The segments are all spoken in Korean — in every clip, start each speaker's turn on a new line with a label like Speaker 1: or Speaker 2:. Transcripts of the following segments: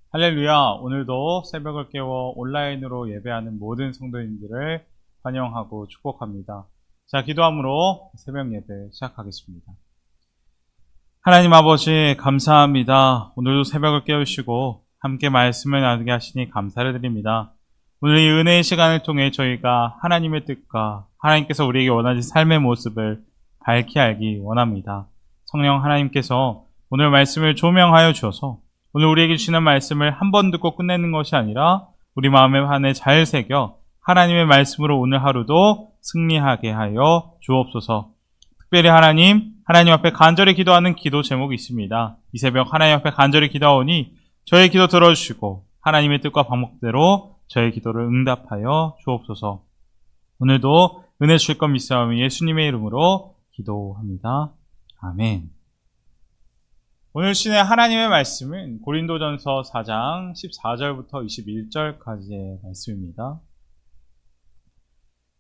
Speaker 1: 할렐루야. 오늘도 새벽을 깨워 온라인으로 예배하는 모든 성도님들을 환영하고 축복합니다. 자, 기도함으로 새벽 예배 시작하겠습니다. 하나님 아버지 감사합니다. 오늘도 새벽을 깨우시고 함께 말씀을 나누게 하시니 감사를 드립니다. 오늘 이 은혜의 시간을 통해 저희가 하나님의 뜻과 하나님께서 우리에게 원하신 삶의 모습을 밝히 알기 원합니다. 성령 하나님께서 오늘 말씀을 조명하여 주어서 오늘 우리에게 주시는 말씀을 한 번 듣고 끝내는 것이 아니라 우리 마음의 판에 잘 새겨 하나님의 말씀으로 오늘 하루도 승리하게 하여 주옵소서. 특별히 하나님 앞에 간절히 기도하는 기도 제목이 있습니다. 이 새벽 하나님 앞에 간절히 기도하오니 저의 기도 들어주시고 하나님의 뜻과 방법대로 저의 기도를 응답하여 주옵소서. 오늘도 은혜 주실 것 믿사오니 예수님의 이름으로 기도합니다. 아멘. 오늘 신의 하나님의 말씀은 고린도전서 4장 14절부터 21절까지의 말씀입니다.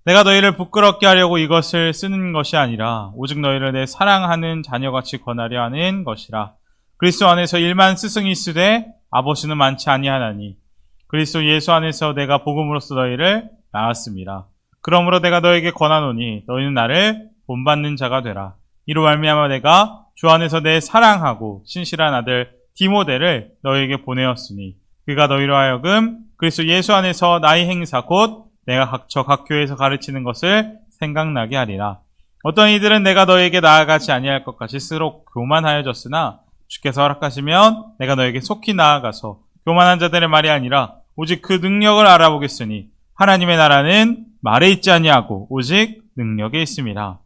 Speaker 1: 내가 너희를 부끄럽게 하려고 이것을 쓰는 것이 아니라 오직 너희를 내 사랑하는 자녀같이 권하려 하는 것이라. 그리스도 안에서 일만 스승이 있으되 아버지는 많지 아니하나니 그리스도 예수 안에서 내가 복음으로써 너희를 낳았습니다. 그러므로 내가 너에게 권하노니 너희는 나를 본받는 자가 되라. 이로 말미암아 내가 주 안에서 내 사랑하고 신실한 아들 디모데를 너희에게 보내었으니 그가 너희로 하여금 그리스도 예수 안에서 나의 행사 곧 내가 각 교회에서 가르치는 것을 생각나게 하리라. 어떤 이들은 내가 너희에게 나아가지 아니할 것 같이 스스로 교만하여졌으나 주께서 허락하시면 내가 너에게 속히 나아가서 교만한 자들의 말이 아니라 오직 그 능력을 알아보겠으니 하나님의 나라는 말에 있지 아니하고 오직 능력에 있습니다.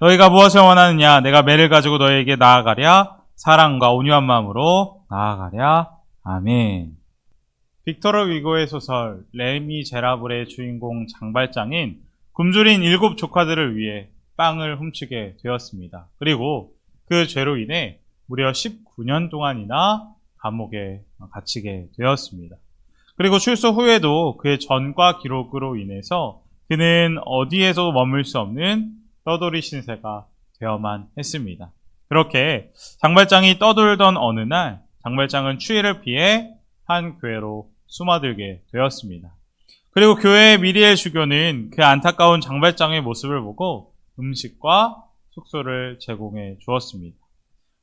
Speaker 1: 너희가 무엇을 원하느냐? 내가 매를 가지고 너희에게 나아가랴. 사랑과 온유한 마음으로 나아가랴. 아멘. 빅토르 위고의 소설 레미제라블의 주인공 장발장인 굶주린 7 조카들을 위해 빵을 훔치게 되었습니다. 그리고 그 죄로 인해 무려 19년 동안이나 감옥에 갇히게 되었습니다. 그리고 출소 후에도 그의 전과 기록으로 인해서 그는 어디에서도 머물 수 없는 떠돌이 신세가 되어만 했습니다. 그렇게 장발장이 떠돌던 어느 날 장발장은 추위를 피해 한 교회로 숨어들게 되었습니다. 그리고 교회의 미리엘 주교는 그 안타까운 장발장의 모습을 보고 음식과 숙소를 제공해 주었습니다.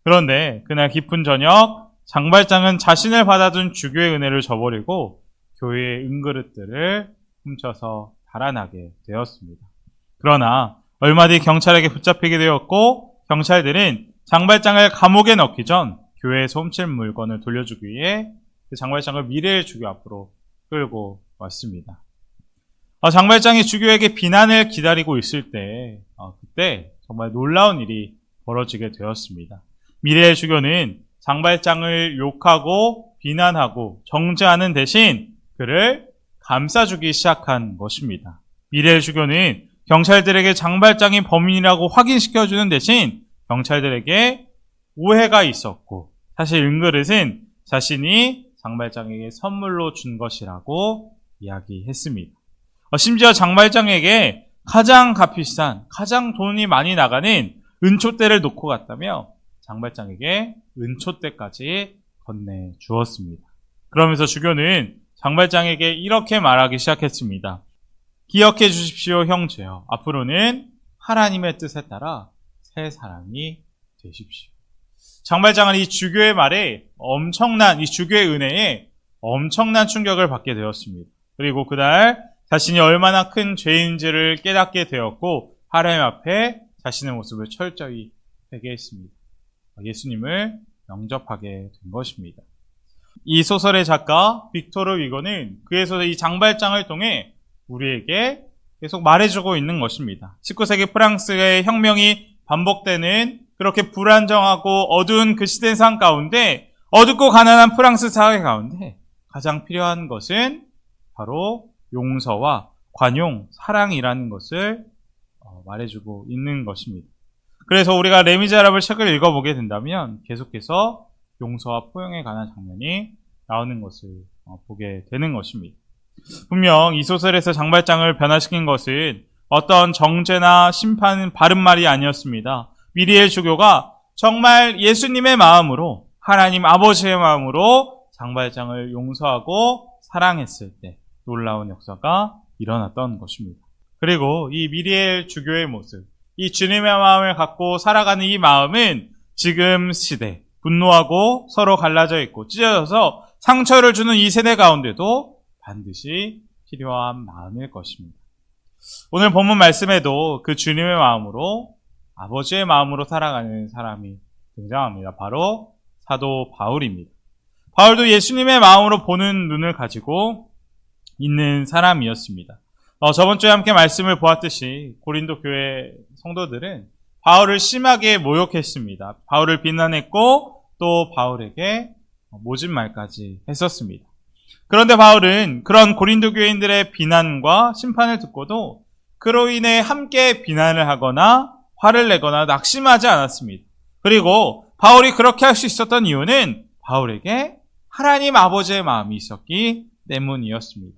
Speaker 1: 그런데 그날 깊은 저녁 장발장은 자신을 받아준 주교의 은혜를 저버리고 교회의 은그릇들을 훔쳐서 달아나게 되었습니다. 그러나 얼마 뒤 경찰에게 붙잡히게 되었고 경찰들은 장발장을 감옥에 넣기 전 교회에서 훔칠 물건을 돌려주기 위해 그 장발장을 미래의 주교 앞으로 끌고 왔습니다. 장발장이 주교에게 비난을 기다리고 있을 때 그때 정말 놀라운 일이 벌어지게 되었습니다. 미래의 주교는 장발장을 욕하고 비난하고 정죄하는 대신 그를 감싸주기 시작한 것입니다. 미래의 주교는 경찰들에게 장발장이 범인이라고 확인시켜주는 대신 경찰들에게 오해가 있었고 사실 은그릇은 자신이 장발장에게 선물로 준 것이라고 이야기했습니다. 심지어 장발장에게 가장 값비싼, 가장 돈이 많이 나가는 은초대를 놓고 갔다며 장발장에게 은초대까지 건네주었습니다. 그러면서 주교는 장발장에게 이렇게 말하기 시작했습니다. 기억해 주십시오, 형제여. 앞으로는 하나님의 뜻에 따라 새 사람이 되십시오. 장발장은 이 주교의 말에 이 주교의 은혜에 엄청난 충격을 받게 되었습니다. 그리고 그날 자신이 얼마나 큰 죄인지를 깨닫게 되었고 하나님 앞에 자신의 모습을 철저히 회개했습니다. 예수님을 영접하게 된 것입니다. 이 소설의 작가 빅토르 위고는 그의 소설 이 장발장을 통해 우리에게 계속 말해주고 있는 것입니다. 19세기 프랑스의 혁명이 반복되는 그렇게 불안정하고 어두운 그 시대상 가운데 어둡고 가난한 프랑스 사회 가운데 가장 필요한 것은 바로 용서와 관용, 사랑이라는 것을 말해주고 있는 것입니다. 그래서 우리가 레미제라블 책을 읽어보게 된다면 계속해서 용서와 포용에 관한 장면이 나오는 것을 보게 되는 것입니다. 분명 이 소설에서 장발장을 변화시킨 것은 어떤 정죄나 심판은 바른 말이 아니었습니다. 미리엘 주교가 정말 예수님의 마음으로 하나님 아버지의 마음으로 장발장을 용서하고 사랑했을 때 놀라운 역사가 일어났던 것입니다. 그리고 이 미리엘 주교의 모습, 이 주님의 마음을 갖고 살아가는 이 마음은 지금 시대, 분노하고 서로 갈라져 있고 찢어져서 상처를 주는 이 세대 가운데도 반드시 필요한 마음일 것입니다. 오늘 본문 말씀에도 그 주님의 마음으로, 아버지의 마음으로 살아가는 사람이 등장합니다. 바로 사도 바울입니다. 바울도 예수님의 마음으로 보는 눈을 가지고 있는 사람이었습니다. 저번 주에 함께 말씀을 보았듯이 고린도 교회 성도들은 바울을 심하게 모욕했습니다. 바울을 비난했고 또 바울에게 모진 말까지 했었습니다. 그런데 바울은 그런 고린도 교인들의 비난과 심판을 듣고도 그로 인해 함께 비난을 하거나 화를 내거나 낙심하지 않았습니다. 그리고 바울이 그렇게 할 수 있었던 이유는 바울에게 하나님 아버지의 마음이 있었기 때문이었습니다.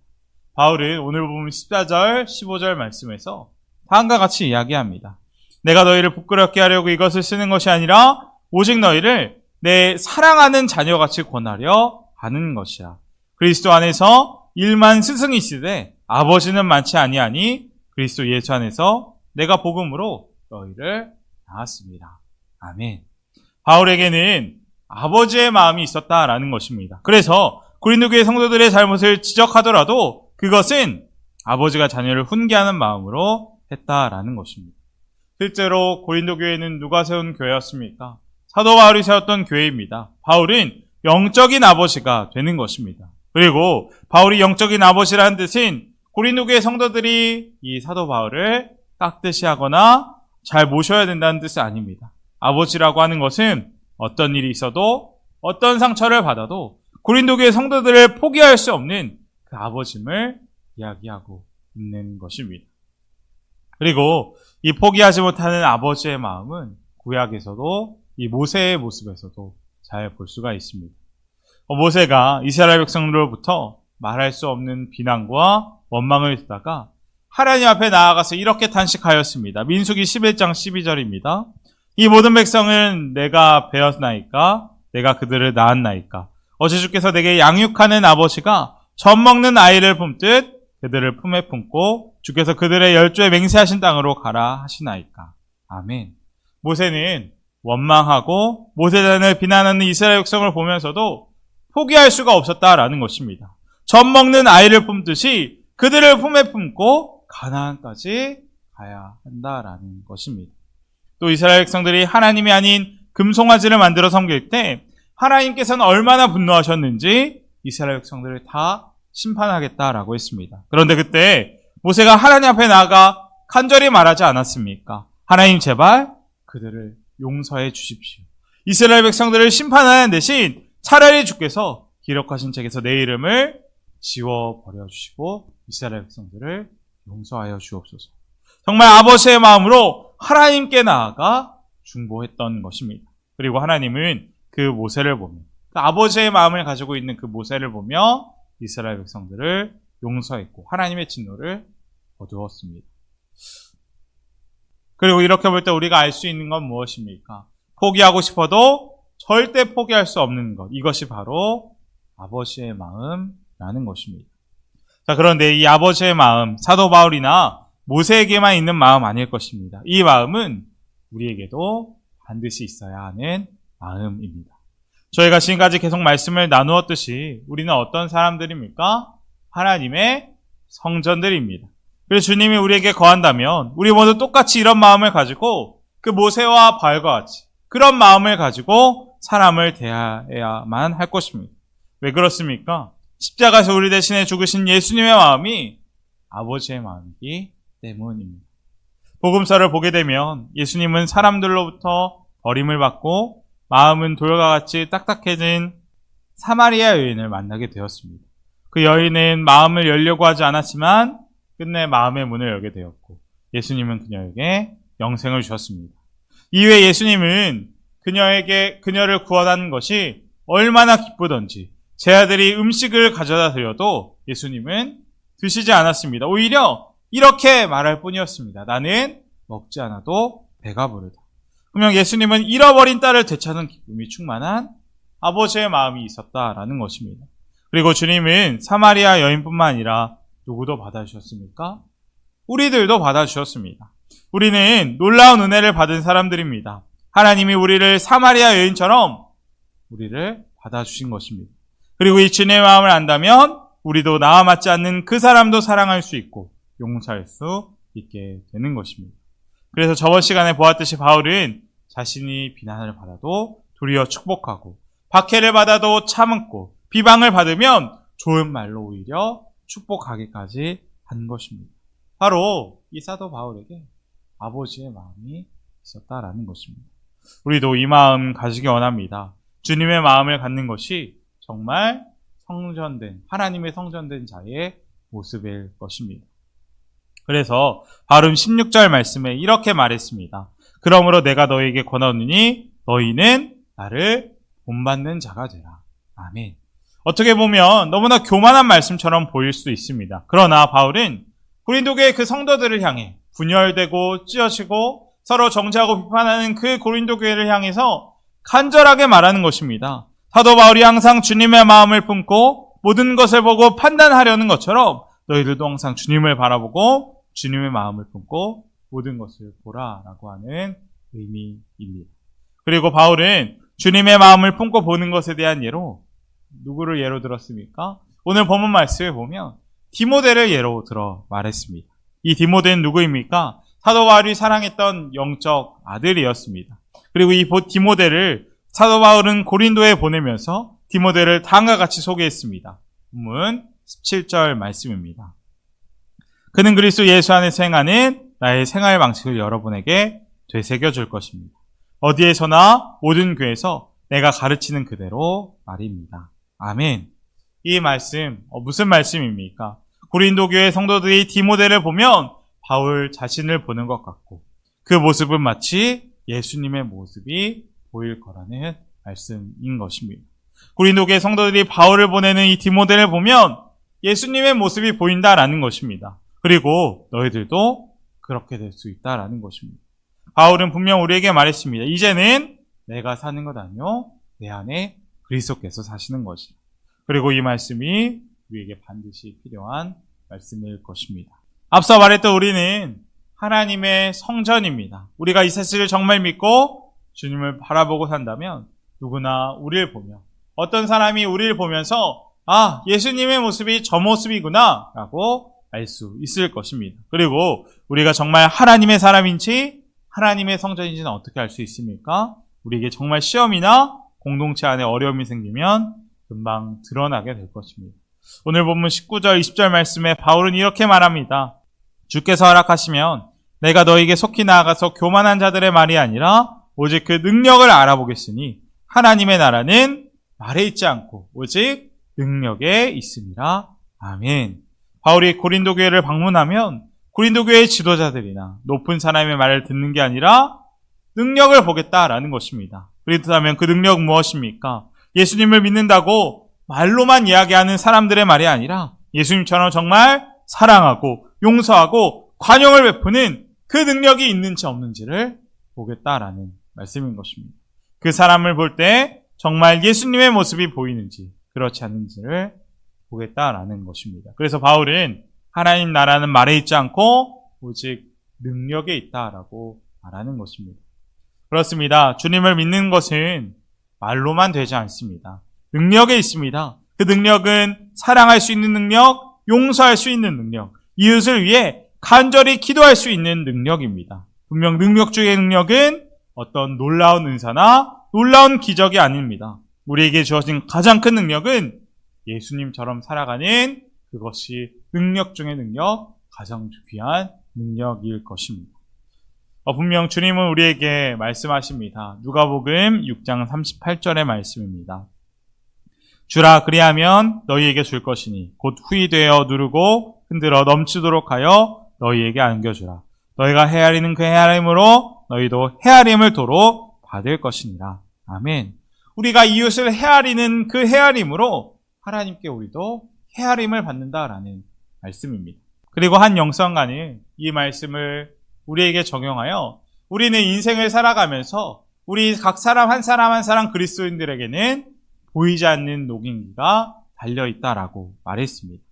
Speaker 1: 바울은 오늘 보면 14절, 15절 말씀에서 다음과 같이 이야기합니다. 내가 너희를 부끄럽게 하려고 이것을 쓰는 것이 아니라 오직 너희를 내 사랑하는 자녀같이 권하려 하는 것이라. 그리스도 안에서 일만 스승이 있으되 아버지는 많지 아니하니 그리스도 예수 안에서 내가 복음으로 너희를 낳았습니다. 아멘. 바울에게는 아버지의 마음이 있었다라는 것입니다. 그래서 고린도 교회 성도들의 잘못을 지적하더라도 그것은 아버지가 자녀를 훈계하는 마음으로 했다라는 것입니다. 실제로 고린도 교회는 누가 세운 교회였습니까? 사도 바울이 세웠던 교회입니다. 바울은 영적인 아버지가 되는 것입니다. 그리고 바울이 영적인 아버지라는 뜻은 고린도 교회 성도들이 이 사도 바울을 깍듯이 하거나 잘 모셔야 된다는 뜻이 아닙니다. 아버지라고 하는 것은 어떤 일이 있어도 어떤 상처를 받아도 고린도 교회 성도들을 포기할 수 없는 그 아버짐을 이야기하고 있는 것입니다. 그리고 이 포기하지 못하는 아버지의 마음은 구약에서도 이 모세의 모습에서도 잘 볼 수가 있습니다. 모세가 이스라엘 백성들로부터 말할 수 없는 비난과 원망을 듣다가 하나님 앞에 나아가서 이렇게 탄식하였습니다. 민수기 11장 12절입니다. 이 모든 백성은 내가 베었나이까? 내가 그들을 낳았나이까? 어제 주께서 내게 양육하는 아버지가 젖 먹는 아이를 품듯 그들을 품에 품고 주께서 그들의 열조에 맹세하신 땅으로 가라 하시나이까? 아멘. 모세는 원망하고 모세단을 비난하는 이스라엘 백성을 보면서도 포기할 수가 없었다라는 것입니다. 젖 먹는 아이를 품듯이 그들을 품에 품고 가나안까지 가야 한다라는 것입니다. 또 이스라엘 백성들이 하나님이 아닌 금송아지를 만들어 섬길 때 하나님께서는 얼마나 분노하셨는지 이스라엘 백성들을 다 심판하겠다라고 했습니다. 그런데 그때 모세가 하나님 앞에 나아가 간절히 말하지 않았습니까? 하나님 제발 그들을 용서해 주십시오. 이스라엘 백성들을 심판하는 대신 차라리 주께서 기록하신 책에서 내 이름을 지워버려 주시고 이스라엘 백성들을 용서하여 주옵소서. 정말 아버지의 마음으로 하나님께 나아가 중보했던 것입니다. 그리고 하나님은 그 모세를 보며 그 아버지의 마음을 가지고 있는 그 모세를 보며 이스라엘 백성들을 용서했고 하나님의 진노를 거두었습니다. 그리고 이렇게 볼 때 우리가 알 수 있는 건 무엇입니까? 포기하고 싶어도 절대 포기할 수 없는 것. 이것이 바로 아버지의 마음이라는 것입니다. 자, 그런데 이 아버지의 마음, 사도 바울이나 모세에게만 있는 마음 아닐 것입니다. 이 마음은 우리에게도 반드시 있어야 하는 마음입니다. 저희가 지금까지 계속 말씀을 나누었듯이 우리는 어떤 사람들입니까? 하나님의 성전들입니다. 그래서 주님이 우리에게 거한다면 우리 모두 똑같이 이런 마음을 가지고 그 모세와 바울과 같이 그런 마음을 가지고 사람을 대해야만 할 것입니다. 왜 그렇습니까? 십자가에서 우리 대신에 죽으신 예수님의 마음이 아버지의 마음이기 때문입니다. 복음서를 보게 되면 예수님은 사람들로부터 버림을 받고 마음은 돌과 같이 딱딱해진 사마리아 여인을 만나게 되었습니다. 그 여인은 마음을 열려고 하지 않았지만 끝내 마음의 문을 열게 되었고 예수님은 그녀에게 영생을 주셨습니다. 이후에 예수님은 그녀를 구원하는 것이 얼마나 기쁘던지 제 아들이 음식을 가져다 드려도 예수님은 드시지 않았습니다. 오히려 이렇게 말할 뿐이었습니다. 나는 먹지 않아도 배가 부르다. 분명 예수님은 잃어버린 딸을 되찾은 기쁨이 충만한 아버지의 마음이 있었다라는 것입니다. 그리고 주님은 사마리아 여인뿐만 아니라 누구도 받아주셨습니까? 우리들도 받아주셨습니다. 우리는 놀라운 은혜를 받은 사람들입니다. 하나님이 우리를 사마리아 여인처럼 우리를 받아주신 것입니다. 그리고 이 주님의 마음을 안다면 우리도 나와 맞지 않는 그 사람도 사랑할 수 있고 용서할 수 있게 되는 것입니다. 그래서 저번 시간에 보았듯이 바울은 자신이 비난을 받아도 도리어 축복하고 박해를 받아도 참고 비방을 받으면 좋은 말로 오히려 축복하기까지 한 것입니다. 바로 이 사도 바울에게 아버지의 마음이 있었다라는 것입니다. 우리도 이 마음 가지기 원합니다. 주님의 마음을 갖는 것이 정말 성전된, 하나님의 성전된 자의 모습일 것입니다. 그래서 바울은 16절 말씀에 이렇게 말했습니다. 그러므로 내가 너에게 권하노니 너희는 나를 본받는 자가 되라. 아멘. 어떻게 보면 너무나 교만한 말씀처럼 보일 수도 있습니다. 그러나 바울은 고린도교의 그 성도들을 향해 분열되고 찢어지고 서로 정죄하고 비판하는 그 고린도 교회를 향해서 간절하게 말하는 것입니다. 사도 바울이 항상 주님의 마음을 품고 모든 것을 보고 판단하려는 것처럼 너희들도 항상 주님을 바라보고 주님의 마음을 품고 모든 것을 보라라고 하는 의미입니다. 그리고 바울은 주님의 마음을 품고 보는 것에 대한 예로 누구를 예로 들었습니까? 오늘 본문 말씀에 보면 디모데를 예로 들어 말했습니다. 이 디모데는 누구입니까? 사도 바울이 사랑했던 영적 아들이었습니다. 그리고 이 디모데를 사도 바울은 고린도에 보내면서 디모데를 다음과 같이 소개했습니다. 본문 17절 말씀입니다. 그는 그리스도 예수 안에서 행하는 나의 생활 방식을 여러분에게 되새겨 줄 것입니다. 어디에서나 모든 교회에서 내가 가르치는 그대로 말입니다. 아멘. 이 말씀 무슨 말씀입니까? 고린도 교회 성도들이 디모데를 보면 바울 자신을 보는 것 같고 그 모습은 마치 예수님의 모습이 보일 거라는 말씀인 것입니다. 고린도 교회 성도들이 바울을 보내는 이 디모데를 보면 예수님의 모습이 보인다라는 것입니다. 그리고 너희들도 그렇게 될 수 있다라는 것입니다. 바울은 분명 우리에게 말했습니다. 이제는 내가 사는 것 아니요 내 안에 그리스도께서 사시는 것이다. 그리고 이 말씀이 우리에게 반드시 필요한 말씀일 것입니다. 앞서 말했던 우리는 하나님의 성전입니다. 우리가 이 사실을 정말 믿고 주님을 바라보고 산다면 누구나 우리를 보며 어떤 사람이 우리를 보면서 예수님의 모습이 저 모습이구나 라고 알 수 있을 것입니다. 그리고 우리가 정말 하나님의 사람인지 하나님의 성전인지는 어떻게 알 수 있습니까? 우리에게 정말 시험이나 공동체 안에 어려움이 생기면 금방 드러나게 될 것입니다. 오늘 본문 19절, 20절 말씀에 바울은 이렇게 말합니다. 주께서 허락하시면 내가 너에게 속히 나아가서 교만한 자들의 말이 아니라 오직 그 능력을 알아보겠으니 하나님의 나라는 말에 있지 않고 오직 능력에 있음이라. 아멘. 바울이 고린도 교회를 방문하면 고린도 교회의 지도자들이나 높은 사람의 말을 듣는 게 아니라 능력을 보겠다라는 것입니다. 그렇다면 그 능력 무엇입니까? 예수님을 믿는다고 말로만 이야기하는 사람들의 말이 아니라 예수님처럼 정말 사랑하고 용서하고 관용을 베푸는 그 능력이 있는지 없는지를 보겠다라는 말씀인 것입니다. 그 사람을 볼 때 정말 예수님의 모습이 보이는지 그렇지 않는지를 보겠다라는 것입니다. 그래서 바울은 하나님 나라는 말에 있지 않고 오직 능력에 있다라고 말하는 것입니다. 그렇습니다. 주님을 믿는 것은 말로만 되지 않습니다. 능력에 있습니다. 그 능력은 사랑할 수 있는 능력, 용서할 수 있는 능력, 이웃을 위해 간절히 기도할 수 있는 능력입니다. 분명 능력 중의 능력은 어떤 놀라운 은사나 놀라운 기적이 아닙니다. 우리에게 주어진 가장 큰 능력은 예수님처럼 살아가는 그것이 능력 중의 능력, 가장 귀한 능력일 것입니다. 분명 주님은 우리에게 말씀하십니다. 누가복음 6장 38절의 말씀입니다. 주라 그리하면 너희에게 줄 것이니 곧 후히 되어 누르고 흔들어 넘치도록 하여 너희에게 안겨주라. 너희가 헤아리는 그 헤아림으로 너희도 헤아림을 도로 받을 것이니라. 아멘. 우리가 이웃을 헤아리는 그 헤아림으로 하나님께 우리도 헤아림을 받는다라는 말씀입니다. 그리고 한 영성가는 이 말씀을 우리에게 적용하여 우리는 인생을 살아가면서 우리 각 사람 한 사람 한 사람 그리스도인들에게는 보이지 않는 녹음기가 달려있다라고 말했습니다.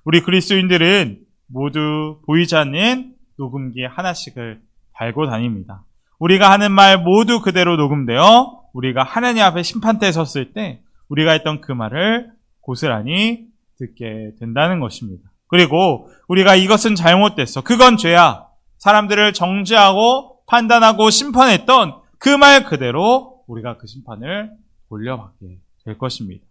Speaker 1: 우리 그리스도인들은 모두 보이지 않는 녹음기 하나씩을 달고 다닙니다. 우리가 하는 말 모두 그대로 녹음되어 우리가 하나님 앞에 심판대에 섰을 때 우리가 했던 그 말을 고스란히 듣게 된다는 것입니다. 그리고 우리가 이것은 잘못됐어, 그건 죄야, 사람들을 정죄하고 판단하고 심판했던 그 말 그대로 우리가 그 심판을 돌려받게 될 것입니다.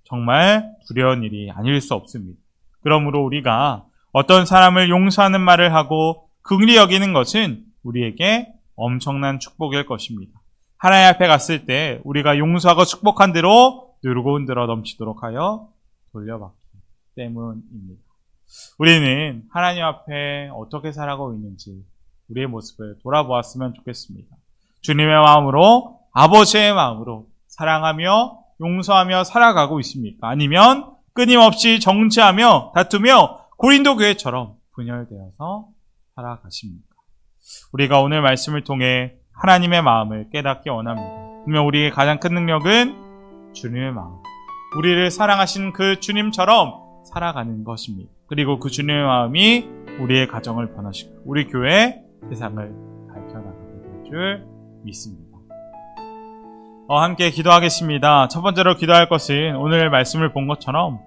Speaker 1: 정말 두려운 일이 아닐 수 없습니다. 그러므로 우리가 어떤 사람을 용서하는 말을 하고 긍휼히 여기는 것은 우리에게 엄청난 축복일 것입니다. 하나님 앞에 갔을 때 우리가 용서하고 축복한 대로 누르고 흔들어 넘치도록 하여 돌려받기 때문입니다. 우리는 하나님 앞에 어떻게 살아가고 있는지 우리의 모습을 돌아보았으면 좋겠습니다. 주님의 마음으로, 아버지의 마음으로 사랑하며 용서하며 살아가고 있습니까? 아니면 끊임없이 정죄하며 다투며 고린도 교회처럼 분열되어서 살아가십니까? 우리가 오늘 말씀을 통해 하나님의 마음을 깨닫기 원합니다. 분명 우리의 가장 큰 능력은 주님의 마음, 우리를 사랑하신 그 주님처럼 살아가는 것입니다. 그리고 그 주님의 마음이 우리의 가정을 변화시키고 우리 교회, 세상을 밝혀나가게 될 줄 믿습니다. 함께 기도하겠습니다. 첫 번째로 기도할 것은 오늘 말씀을 본 것처럼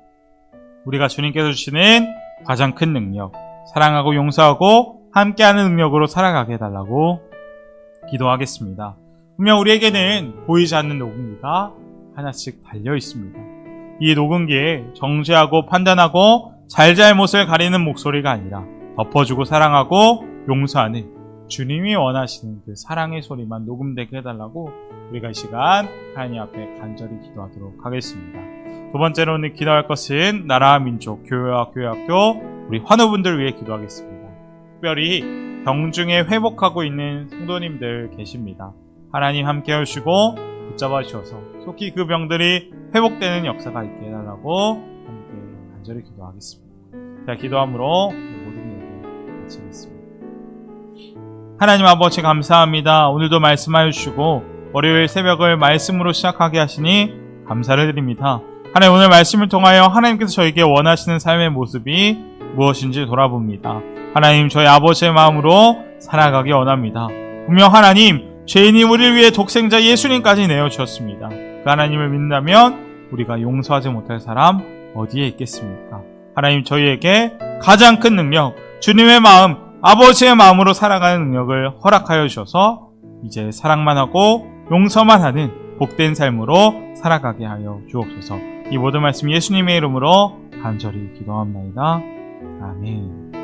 Speaker 1: 우리가 주님께서 주시는 가장 큰 능력, 사랑하고 용서하고 함께하는 능력으로 살아가게 해달라고 기도하겠습니다. 분명 우리에게는 보이지 않는 녹음기가 하나씩 달려 있습니다. 이 녹음기에 정죄하고 판단하고 잘잘못을 가리는 목소리가 아니라 덮어주고 사랑하고 용서하는 주님이 원하시는 그 사랑의 소리만 녹음되게 해달라고 우리가 이 시간 하나님 앞에 간절히 기도하도록 하겠습니다. 두 번째로는 기도할 것은 나라와 민족, 교회와 교회학교, 우리 환우분들 위해 기도하겠습니다. 특별히 병중에 회복하고 있는 성도님들 계십니다. 하나님 함께 해주시고 붙잡아 주셔서 속히 그 병들이 회복되는 역사가 있게 해달라고 함께 간절히 기도하겠습니다. 자, 기도함으로 모든 예배 마치겠습니다. 하나님 아버지 감사합니다. 오늘도 말씀하여 주시고 월요일 새벽을 말씀으로 시작하게 하시니 감사를 드립니다. 하나님, 오늘 말씀을 통하여 하나님께서 저에게 원하시는 삶의 모습이 무엇인지 돌아봅니다. 하나님, 저희 아버지의 마음으로 살아가기 원합니다. 분명 하나님, 죄인이 우리를 위해 독생자 예수님까지 내어주셨습니다. 그 하나님을 믿는다면 우리가 용서하지 못할 사람 어디에 있겠습니까? 하나님, 저희에게 가장 큰 능력, 주님의 마음, 아버지의 마음으로 살아가는 능력을 허락하여 주셔서 이제 사랑만 하고 용서만 하는 복된 삶으로 살아가게 하여 주옵소서. 이 모든 말씀 예수님의 이름으로 간절히 기도합니다. 아멘.